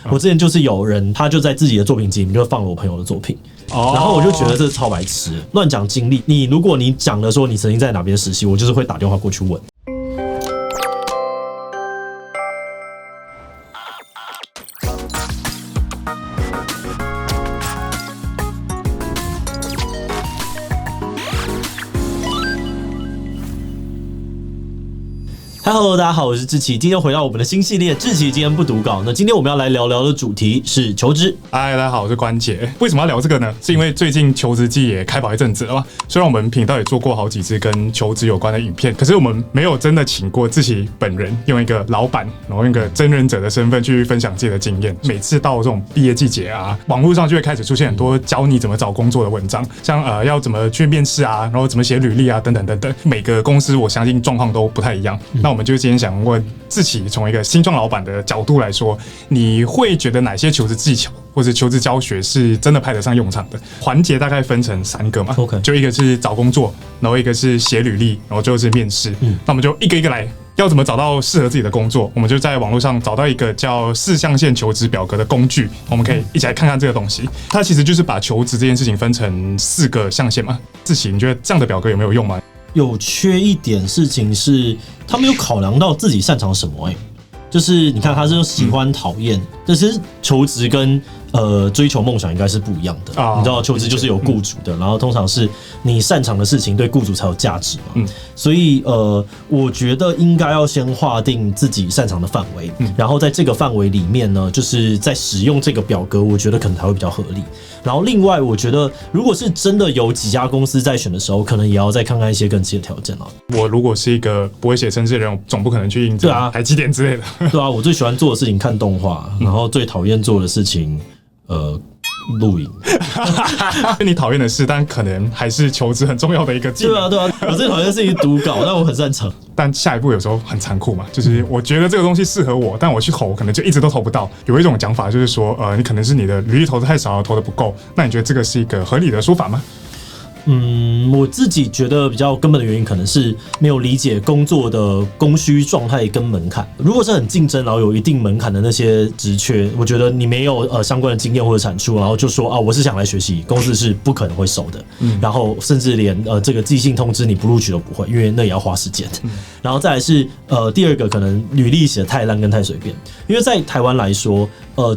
我之前就是有人他就在自己的作品集里面就放了我朋友的作品，然后我就觉得这是超白痴，乱讲经历。如果你讲了说你曾经在哪边实习，我就是会打电话过去问。Hello， 大家好，我是志祺，今天回到我们的新系列志祺今天不读稿。那今天我们要来聊聊的主题是求职。嗨，大家好，我是关杰。为什么要聊这个呢？是因为最近求职季也开跑一阵子了嘛。虽然我们频道也做过好几支跟求职有关的影片，可是我们没有真的请过志祺本人用一个老板，然后用一个真人者的身份去分享自己的经验。每次到这种毕业季节啊，网络上就会开始出现很多教你怎么找工作的文章，像要怎么去面试啊，然后怎么写履历啊，等等等等。每个公司我相信状况都不太一样。那我们就今天想问志祺，从一个新创老板的角度来说，你会觉得哪些求职技巧或者求职教学是真的派得上用场的？环节大概分成3个嘛 ，OK， 就一个是找工作，然后一个是写履历，然后最后是面试。那我们就一个一个来。要怎么找到适合自己的工作？我们就在网络上找到一个叫4象限求职表格的工具，我们可以一起来看看这个东西。它其实就是把求职这件事情分成4个象限嘛。志祺，你觉得这样的表格有没有用吗？有缺一点事情是，他没有考量到自己擅长什么就是你看他是喜欢讨厌，但是求职跟追求梦想应该是不一样的。你知道求职就是有雇主的，然后通常是你擅长的事情对雇主才有价值嘛。所以我觉得应该要先划定自己擅长的范围，然后在这个范围里面呢，就是在使用这个表格，我觉得可能才会比较合理。然后另外，我觉得如果是真的有几家公司在选的时候，可能也要再看看一些更细的条件了。我如果是一个不会写程式的人，我总不可能去应征台积电之类的。对啊，我最喜欢做的事情看动画，然后最讨厌做的事情录影。你讨厌的事，但可能还是求职很重要的一个技能。对啊，我最讨厌的事情读稿，但我很擅长。但下一步有时候很残酷嘛，就是我觉得这个东西适合我，但我去投，可能就一直都投不到。有一种讲法就是说，你可能是你的履历投的太少，投的不够。那你觉得这个是一个合理的说法吗？我自己觉得比较根本的原因，可能是没有理解工作的供需状态跟门槛。如果是很竞争，然后有一定门槛的那些职缺，我觉得你没有相关的经验或者产出，然后就说我是想来学习，公司是不可能会收的。然后甚至连这个寄信通知你不录取都不会，因为那也要花时间。然后再来是第二个，可能履历写得太烂跟太随便，因为在台湾来说，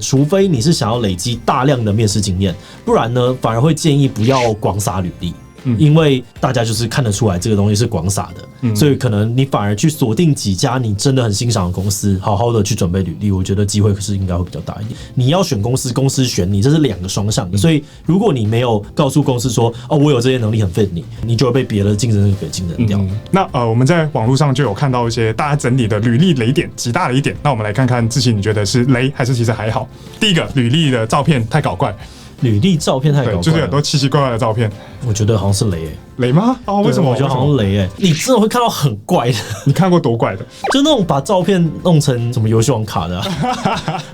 除非你是想要累积大量的面试经验，不然呢，反而会建议不要广撒履历。因为大家就是看得出来这个东西是广撒的，所以可能你反而去锁定几家你真的很欣赏的公司，好好的去准备履历，我觉得机会是应该会比较大一点。你要选公司，公司选你，这是2个双向的。所以如果你没有告诉公司说我有这些能力很 fit 你就会被别的竞争者给竞争掉。那我们在网络上就有看到一些大家整理的履历雷点，几大雷点。那我们来看看志祺，你觉得是雷还是其实还好？第一个，履历的照片太搞怪。履历照片太搞怪了，就是很多奇奇怪怪的照片。我觉得好像是雷雷吗？为什么？我觉得好像雷你真的会看到很怪的。你看过多怪的？就那种把照片弄成什么游戏王卡的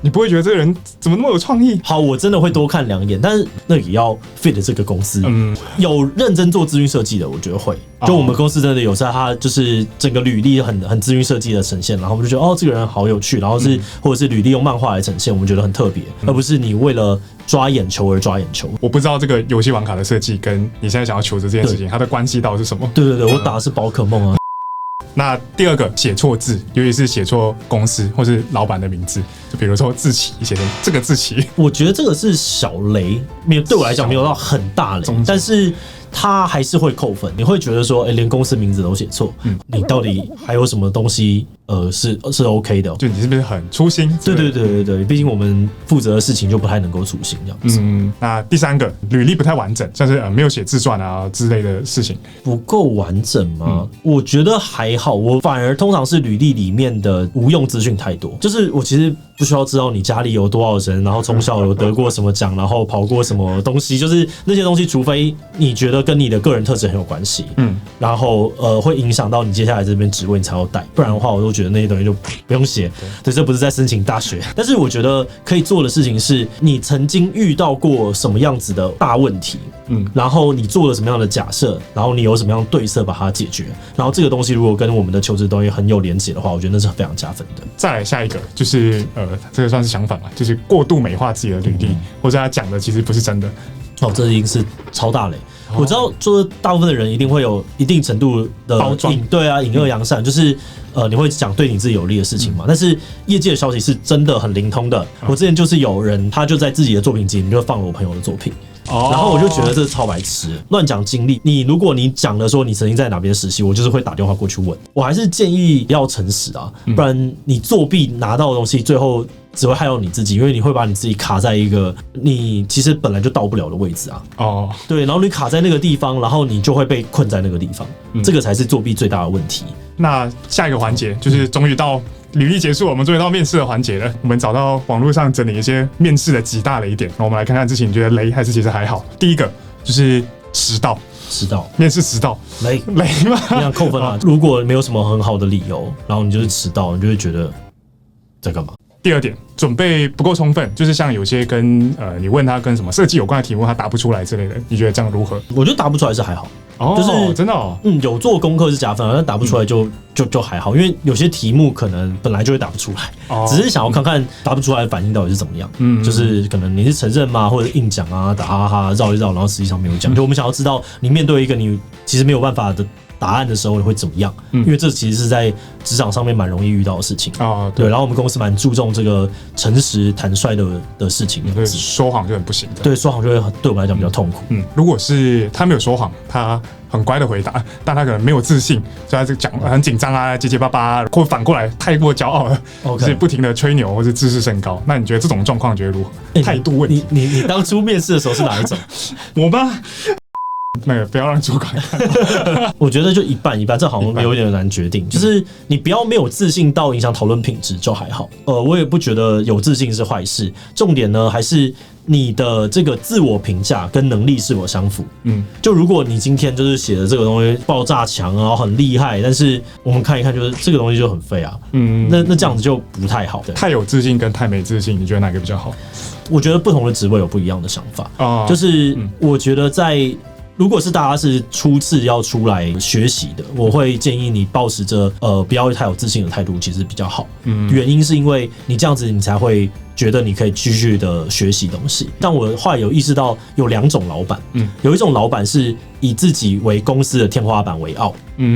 你不会觉得这个人怎么那么有创意？好，我真的会多看2眼，但是那也要 fit 这个公司。有认真做资讯设计的，我觉得会。就我们公司真的有在他就是整个履历很资讯设计的呈现，然后我们就觉得这个人好有趣，然后或者是履历用漫画来呈现，我们觉得很特别，而不是你为了抓眼球而抓眼球。我不知道这个游戏王卡的设计跟你现在想要求职这件事情，它的关系到底是什么？对，我打的是宝可梦啊。那第二个，写错字，尤其是写错公司或是老板的名字，就比如说志祺写成这个志祺，我觉得这个是小雷，对我来讲没有到很大雷，但是他还是会扣分。你会觉得说，连公司名字都写错，你到底还有什么东西是 OK 的？就你是不是很粗心？对，毕竟我们负责的事情就不太能够粗心这样子。那第3个，履历不太完整，像是没有写自传啊之类的事情，不够完整吗？我觉得还好，我反而通常是履历里面的无用资讯太多，就是我其实不需要知道你家里有多少人，然后从小有得过什么奖，然后跑过什么东西，就是那些东西，除非你觉得跟你的个人特质很有关系，然后会影响到你接下来这边职位，你才要带，不然的话，我都觉得那些东西就不用写。对，这不是在申请大学。但是我觉得可以做的事情是，你曾经遇到过什么样子的大问题，然后你做了什么样的假设，然后你有什么样的对策把它解决，然后这个东西如果跟我们的求职东西很有连结的话，我觉得那是非常加分的。再来下一个就是这个算是相反吧，就是过度美化自己的履历，或者他讲的其实不是真的。这已经是超大雷。我知道，就是大部分的人一定会有一定程度的包装，对啊，隐恶扬善，就是你会讲对你自己有利的事情嘛。但是业界的消息是真的很灵通的。我之前就是有人他就在自己的作品集里面就放了我朋友的作品。然后我就觉得这是超白痴，乱讲经历。如果你讲了说你曾经在哪边实习，我就是会打电话过去问。我还是建议要诚实啊，不然你作弊拿到的东西，最后只会害到你自己，因为你会把你自己卡在一个你其实本来就到不了的位置啊。对，然后你卡在那个地方，然后你就会被困在那个地方，这个才是作弊最大的问题。那下一个环节就是终于到履历结束，我们终于到面试的环节了。我们找到网络上整理一些面试的几大雷点，我们来看看之前你觉得雷还是其实还好。第一个就是迟到，面试迟到，雷吗？你想扣分啊？如果没有什么很好的理由，然后你就是迟到，你就会觉得在干嘛？第二点，准备不够充分，就是像有些跟你问他跟什么设计有关的题目，他答不出来之类的，你觉得这样如何？我觉得答不出来是还好。就是真的有做功课是加分，但答不出来就还好，因为有些题目可能本来就会答不出来，只是想要看看答不出来的反应到底是怎么样。就是可能你是承认吗，或者硬讲啊，打哈哈绕一绕，然后实际上没有讲。就我们想要知道你面对一个你其实没有办法的答案的时候，你会怎么样？因为这其实是在职场上面蛮容易遇到的事情对，然后我们公司蛮注重这个诚实坦率的事情。对，说谎就很不行的。对，说谎就会对我们来讲比较痛苦。如果是他没有说谎，他很乖的回答，但他可能没有自信，所以他就讲很紧张啊，结结巴巴，或反过来太过骄傲了，就是不停的吹牛或是自视甚高。那你觉得这种状况觉得如何？态度问题。你当初面试的时候是哪一种？我吗？那个不要让主管看。我觉得就一半一半，这好像有点难决定。就是你不要没有自信到影响讨论品质就还好。我也不觉得有自信是坏事。重点呢还是你的这个自我评价跟能力是否相符。就如果你今天就是写的这个东西爆炸强啊，很厉害，但是我们看一看，就是这个东西就很废啊。那这样子就不太好。太有自信跟太没自信，你觉得哪个比较好？我觉得不同的职位有不一样的想法。就是我觉得如果是大家是初次要出来学习的，我会建议你抱持着不要太有自信的态度，其实比较好。原因是因为你这样子，你才会觉得你可以继续的学习东西。但我后来有意识到有两种老板，有一种老板是以自己为公司的天花板为傲，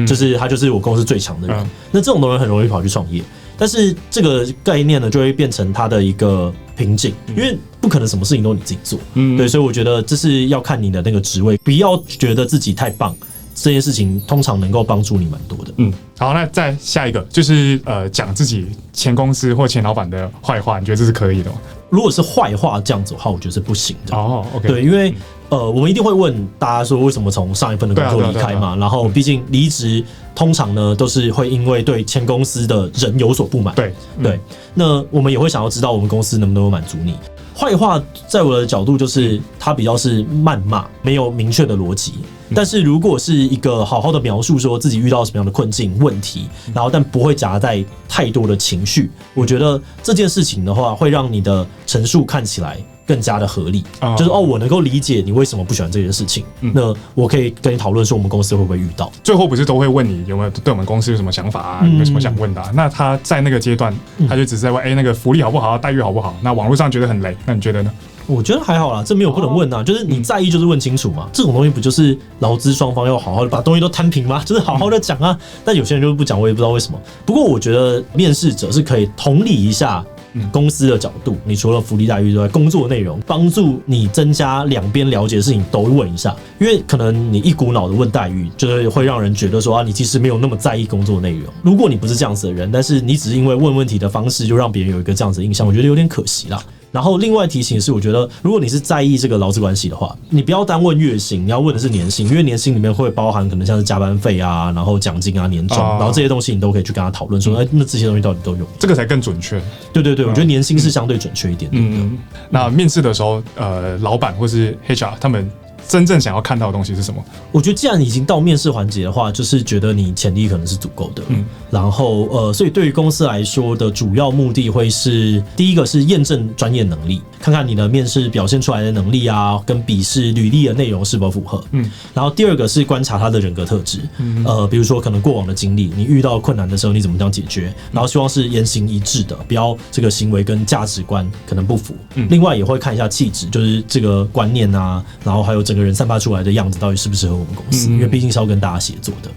就是他就是我公司最强的人。那这种人很容易跑去创业。但是这个概念呢，就会变成他的一个瓶颈，因为不可能什么事情都你自己做。对，所以我觉得这是要看你的那个职位，不要觉得自己太棒。这件事情通常能够帮助你蛮多的。好，那再下一个就是讲自己前公司或前老板的坏话，你觉得这是可以的吗？如果是坏话这样子的话，我觉得是不行的。OK。对，因为我们一定会问大家说为什么从上一份的工作离开嘛，然后毕竟离职通常呢都是会因为对前公司的人有所不满。对，那我们也会想要知道我们公司能不能满足你。坏话在我的角度就是它比较是谩骂，没有明确的逻辑。但是如果是一个好好的描述说自己遇到什么样的困境问题，然后但不会夹带太多的情绪，我觉得这件事情的话会让你的陈述看起来更加的合理。就是我能够理解你为什么不喜欢这件事情，那我可以跟你讨论说我们公司会不会遇到。最后不是都会问你有没有对我们公司有什么想法啊，有没有什么想问的那他在那个阶段他就只是在问那个福利好不好，待遇好不好，那网络上觉得很雷，那你觉得呢？我觉得还好啦，这没有不能问啊，就是你在意就是问清楚嘛。这种东西不就是劳资双方要好好的把东西都摊平吗？就是好好的讲啊。但有些人就不讲，我也不知道为什么。不过我觉得面试者是可以同理一下公司的角度，你除了福利待遇之外，工作内容帮助你增加两边了解的事情都问一下，因为可能你一股脑的问待遇，就是会让人觉得说你其实没有那么在意工作内容。如果你不是这样子的人，但是你只是因为问问题的方式就让别人有一个这样子的印象，我觉得有点可惜啦。然后另外提醒是，我觉得如果你是在意这个劳资关系的话，你不要单问月薪，你要问的是年薪，因为年薪里面会包含可能像是加班费啊，然后奖金啊、年终，然后这些东西你都可以去跟他讨论说，那这些东西到底都有，这个才更准确。对，我觉得年薪是相对准确一点的。那面试的时候，老板或是 HR 他们真正想要看到的东西是什么？我觉得既然已经到面试环节的话，就是觉得你潜力可能是足够的。然后所以对于公司来说的主要目的会是第一个是验证专业能力，看看你的面试表现出来的能力啊，跟笔试履历的内容是否符合。然后第二个是观察他的人格特质，比如说可能过往的经历，你遇到困难的时候你怎么样解决，然后希望是言行一致的，不要这个行为跟价值观可能不符。另外也会看一下气质，就是这个观念啊，然后还有整个人散发出来的样子到底适不适合我们公司，因为毕竟是要跟大家协作的。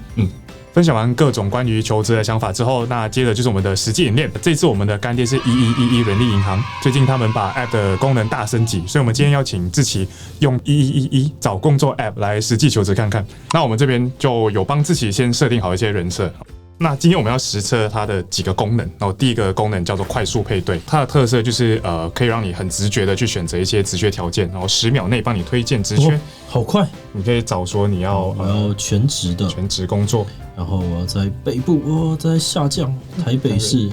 分享完各种关于求职的想法之后，那接着就是我们的实际演练。这次我们的干爹是1111人力银行，最近他们把 App 的功能大升级，所以我们今天邀请志祺用1111找工作 App 来实际求职看看。那我们这边就有帮志祺先设定好一些人设。那今天我们要实测它的几个功能，然后第一个功能叫做快速配对，它的特色就是可以让你很直觉的去选择一些职缺条件，然后10秒内帮你推荐职缺。好快！你可以找说你要我要全职的全职工作，然后我要在北部，我要在下降台北市，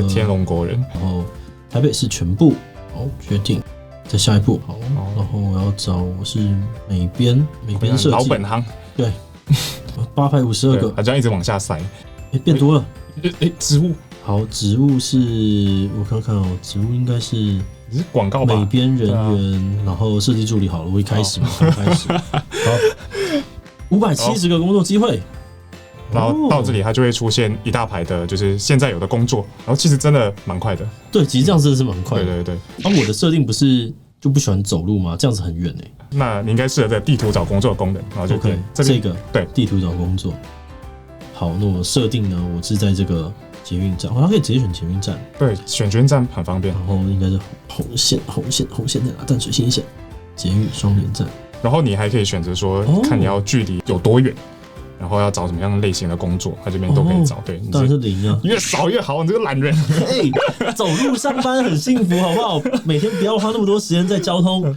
天龙国人，然后台北市全部，好决定。再下一步，好，然后我要找我是美编设计，老本行，对，852个，它这样一直往下塞。变多了。职务好，职务是我看看哦，职务应该是广告吧，美编人员，然后设计助理好了，我一开始嘛，刚开始，好，570个工作机会，然后到这里它就会出现一大排的，就是现在有的工作，然后其实真的蛮快的。对，其实这样真的是蛮快的。对。我的设定不是就不喜欢走路吗？这样子很远欸。那你应该适合在地图找工作的功能，然后就可以这个对地图找工作。好，那我设定呢？我是在这个捷运站，它可以直接选捷运站。对，选捷运站很方便。然后应该是红线在哪？淡水新线捷运双连站。然后你还可以选择说，看你要距离有多远，然后要找什么样类型的工作，它这边都可以找。对，当然是0啊，越少越好。你这个懒人，走路上班很幸福，好不好？每天不要花那么多时间在交通。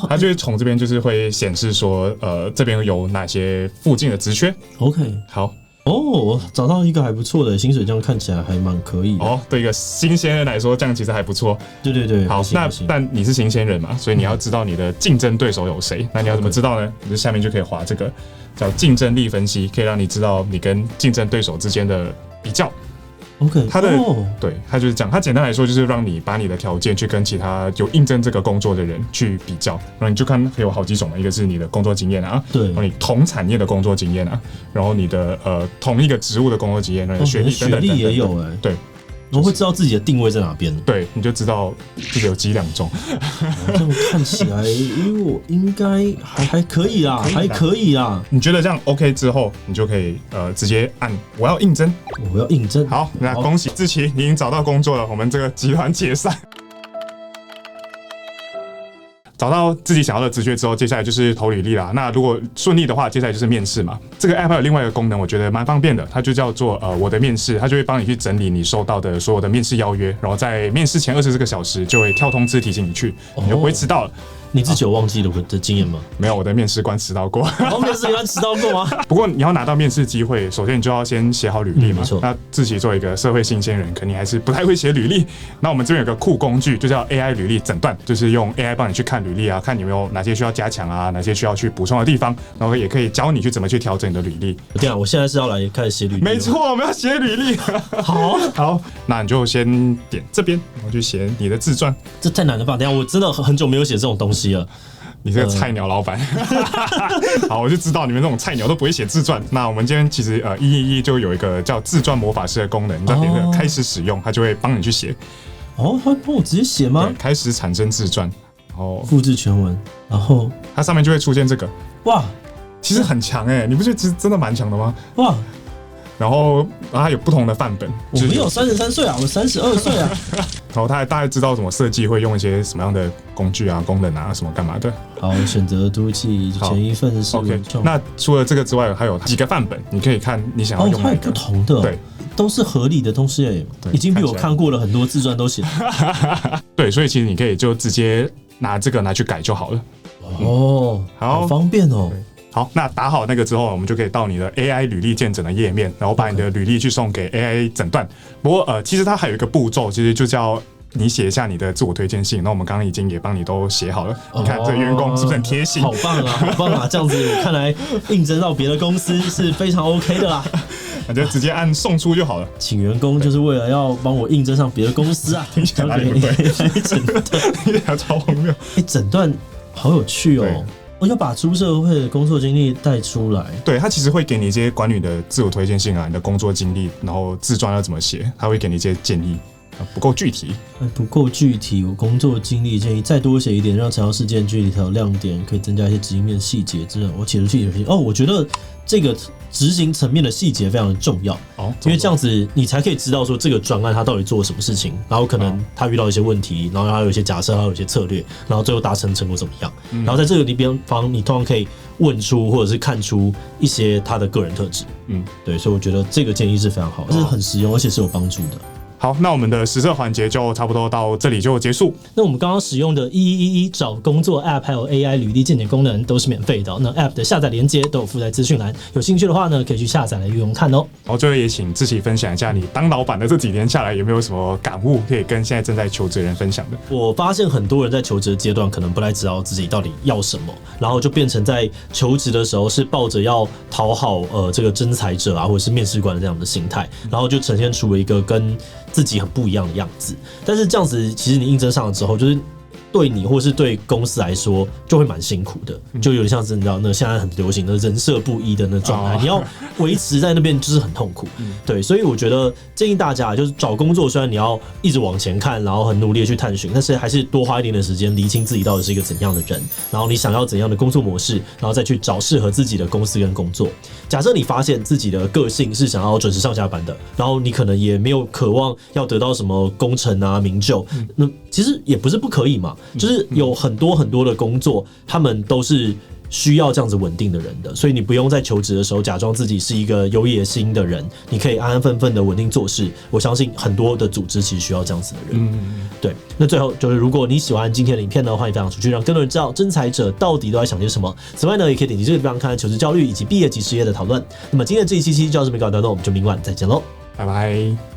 它就会从这边就是会显示说，这边有哪些附近的职缺。OK， 好。我找到一个还不错的薪水，这样看起来还蛮可以的。对一个新鲜人来说，这样其实还不错。对。好，但你是新鲜人嘛，所以你要知道你的竞争对手有谁。那你要怎么知道呢？你就下面就可以滑这个叫竞争力分析，可以让你知道你跟竞争对手之间的比较。OK， 对，它就是这样。它简单来说就是让你把你的条件去跟其他有应征这个工作的人去比较，然后你就看可以有好几种嘛，一个是你的工作经验啊，对，然后你同产业的工作经验啊，然后你的同一个职务的工作经验，然后你的学历等等，学历也有对。我会知道自己的定位在哪边，对，你就知道自己有几两重。这样看起来，我应该还可以啦，还可以啦。你觉得这样 OK 之后，你就可以直接按我要应征。好，那恭喜志祺，你已经找到工作了。我们这个集团解散。找到自己想要的职缺之后，接下来就是投履历啦。那如果顺利的话，接下来就是面试嘛。这个 app 有另外一个功能，我觉得蛮方便的，它就叫做我的面试，它就会帮你去整理你收到的所有的面试邀约，然后在面试前24个小时就会跳通知提醒你去，你就不会迟到了。你自己有忘记了我的经验吗？没有，我的面试官迟到过。面试官迟到过吗？不过你要拿到面试机会，首先你就要先写好履历嘛。那志祺作为一个社会新鲜人，肯定还是不太会写履历。那我们这边有个酷工具，就叫 AI 履历诊断，就是用 AI 帮你去看履历啊，看你有没有哪些需要加强啊，哪些需要去补充的地方，然后也可以教你去怎么去调整你的履历。对啊，我现在是要来开始写履历。没错，我们要写履历。好，那你就先点这边，然后去写你的自传。这太难了吧？等一下我真的很久没有写这种东西了。你这个菜鸟老板，好，我就知道你们这种菜鸟都不会写自传。那我们今天其实111就有一个叫自传魔法师的功能，你只要点这个开始使用，它就会帮你去写。他会帮我直接写吗？开始产生自传，然后复制全文，然后它上面就会出现这个。哇，其实很强你不觉得其实真的蛮强的吗？哇！然后它有不同的范本，我没有33岁啊，我32岁啊。然后他大概知道什么设计会用一些什么样的工具啊、功能啊什么干嘛的。好，选择读取前一份是 OK。那除了这个之外，还有几个范本，你可以看你想要用哪一个。它有不同的，对，都是合理的东西已经比我看过了很多自传都写。对，所以其实你可以就直接拿这个拿去改就好了。好方便哦。好，那打好那个之后，我们就可以到你的 AI 履历见诊的页面，然后把你的履历去送给 AI 诊断。不过其实它还有一个步骤，其实就叫你写一下你的自我推荐信，那我们刚刚已经也帮你都写好了。你看这个员工是不是很贴心？好棒啊，好棒啊！这样子看来应征到别的公司是非常 OK 的啦。那就直接按送出就好了。请员工就是为了要帮我应征上别的公司啊，听起来哪里不对？诊断，听起来超荒谬。诊断好有趣哦。我要把出社会的工作经历带出来。对，他其实会给你一些管理的自我推荐信啊，你的工作经历，然后自传要怎么写，他会给你一些建议。不够具体，不够具体。我工作经历建议再多写一点，让长要事件具体条亮点，可以增加一些执行面细节之类。我写出去我觉得这个执行层面的细节非常的重要因为这样子你才可以知道说这个专案它到底做了什么事情，然后可能他遇到一些问题，然后他有一些假设，他有一些策略，然后最后达成成果怎么样。然后在这个地方，你通常可以问出或者是看出一些他的个人特质。对，所以我觉得这个建议是非常好，是很实用，而且是有帮助的。好，那我们的实测环节就差不多到这里就结束。那我们刚刚使用的1111找工作 App 还有 AI 履历鉴检功能都是免费的那 App 的下载连结都有附在资讯栏，有兴趣的话呢，可以去下载来运用看哦。然后最后也请志祺分享一下你当老板的这几年下来有没有什么感悟，可以跟现在正在求职的人分享的。我发现很多人在求职的阶段可能不太知道自己到底要什么，然后就变成在求职的时候是抱着要讨好这个征才者啊或者是面试官的这样的心态，然后就呈现出了一个跟自己很不一样的样子。但是这样子其实你应征上了之后，就是对你或是对公司来说就会蛮辛苦的，就有点像是你知道那现在很流行的人设不一的那状态，你要维持在那边就是很痛苦。对，所以我觉得建议大家就是找工作，虽然你要一直往前看，然后很努力的去探寻，但是还是多花一点的时间厘清自己到底是一个怎样的人，然后你想要怎样的工作模式，然后再去找适合自己的公司跟工作。假设你发现自己的个性是想要准时上下班的，然后你可能也没有渴望要得到什么功成啊名就，那其实也不是不可以嘛。就是有很多很多的工作，他们都是需要这样子稳定的人的，所以你不用在求职的时候假装自己是一个有野心的人，你可以安安分分的稳定做事。我相信很多的组织其实需要这样子的人。对。那最后就是，如果你喜欢今天的影片呢，欢迎分享出去，让更多人知道征才者到底都在想些什么。此外呢，也可以点击这个地方看看求职焦虑以及毕业及失业的讨论。那么今天的这一期就到这边告一段落，我们就明晚再见喽，拜拜。